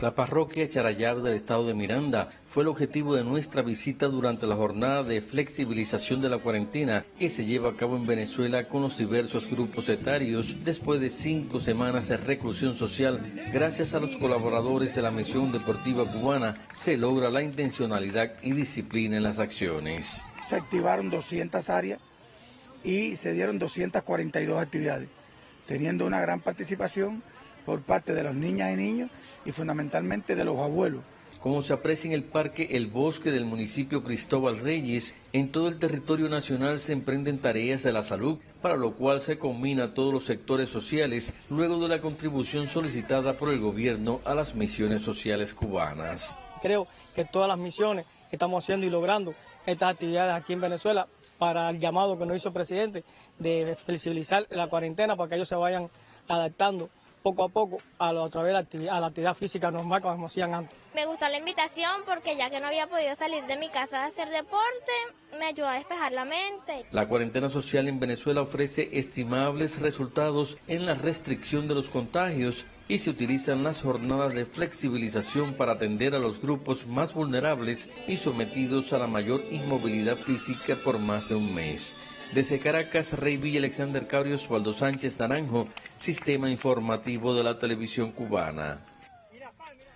La parroquia Charallave del estado de Miranda fue el objetivo de nuestra visita durante la jornada de flexibilización de la cuarentena que se lleva a cabo en Venezuela con los diversos grupos etarios después de 5 semanas de reclusión social. Gracias a los colaboradores de la misión deportiva cubana se logra la intencionalidad y disciplina en las acciones. Se activaron 200 áreas y se dieron 242 actividades, teniendo una gran participación por parte de las niñas y niños y fundamentalmente de los abuelos. Como se aprecia en el Parque El Bosque del municipio Cristóbal Reyes, en todo el territorio nacional se emprenden tareas de la salud, para lo cual se combina a todos los sectores sociales, luego de la contribución solicitada por el gobierno a las misiones sociales cubanas. Creo que todas las misiones que estamos haciendo y logrando estas actividades aquí en Venezuela, para el llamado que nos hizo el presidente de flexibilizar la cuarentena para que ellos se vayan adaptando poco a poco a través de la actividad física normal como hacían antes. Me gustó la invitación porque ya que no había podido salir de mi casa a hacer deporte, me ayudó a despejar la mente. La cuarentena social en Venezuela ofrece estimables resultados en la restricción de los contagios y se utilizan las jornadas de flexibilización para atender a los grupos más vulnerables y sometidos a la mayor inmovilidad física por más de un mes. Desde Caracas, Rey Villa, Alexander Cabrio, Osvaldo Sánchez Naranjo, Sistema Informativo de la Televisión Cubana.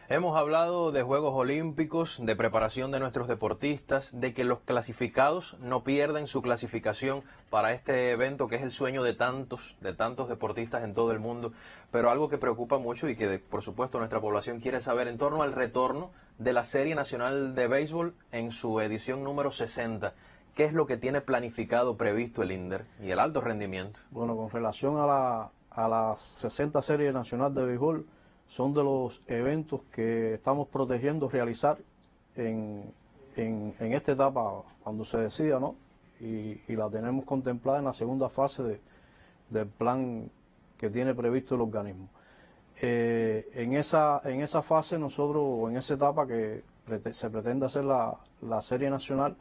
Hemos hablado de Juegos Olímpicos, de preparación de nuestros deportistas, de que los clasificados no pierden su clasificación para este evento que es el sueño de tantos deportistas en todo el mundo, pero algo que preocupa mucho y que por supuesto nuestra población quiere saber en torno al retorno de la Serie Nacional de Béisbol en su edición número 60. ¿Qué es lo que tiene planificado, previsto el INDER y el alto rendimiento? Bueno, con relación a la 60 Serie Nacional de Béisbol, son de los eventos que estamos protegiendo realizar en esta etapa cuando se decida, ¿no? Y la tenemos contemplada en la segunda fase del plan que tiene previsto el organismo. En esa fase nosotros, en esa etapa que se pretende hacer la Serie Nacional,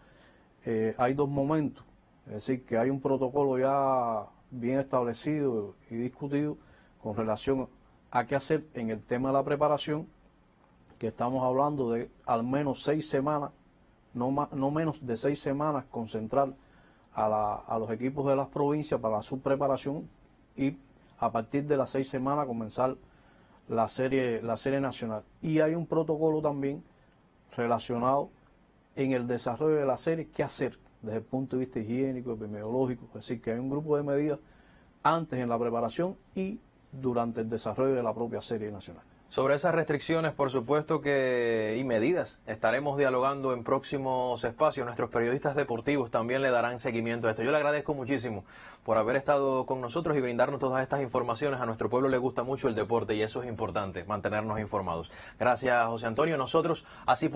hay dos momentos, es decir, que hay un protocolo ya bien establecido y discutido con relación a qué hacer en el tema de la preparación, que estamos hablando de al menos 6 semanas, no menos de 6 semanas, concentrar a los equipos de las provincias para su preparación y a partir de las 6 semanas comenzar la serie nacional. Y hay un protocolo también relacionado en el desarrollo de la serie, qué hacer desde el punto de vista higiénico, epidemiológico, es decir, que hay un grupo de medidas antes en la preparación y durante el desarrollo de la propia serie nacional. Sobre esas restricciones, por supuesto y medidas, estaremos dialogando en próximos espacios. Nuestros periodistas deportivos también le darán seguimiento a esto. Yo le agradezco muchísimo por haber estado con nosotros y brindarnos todas estas informaciones. A nuestro pueblo le gusta mucho el deporte y eso es importante, mantenernos informados. Gracias, José Antonio. Nosotros así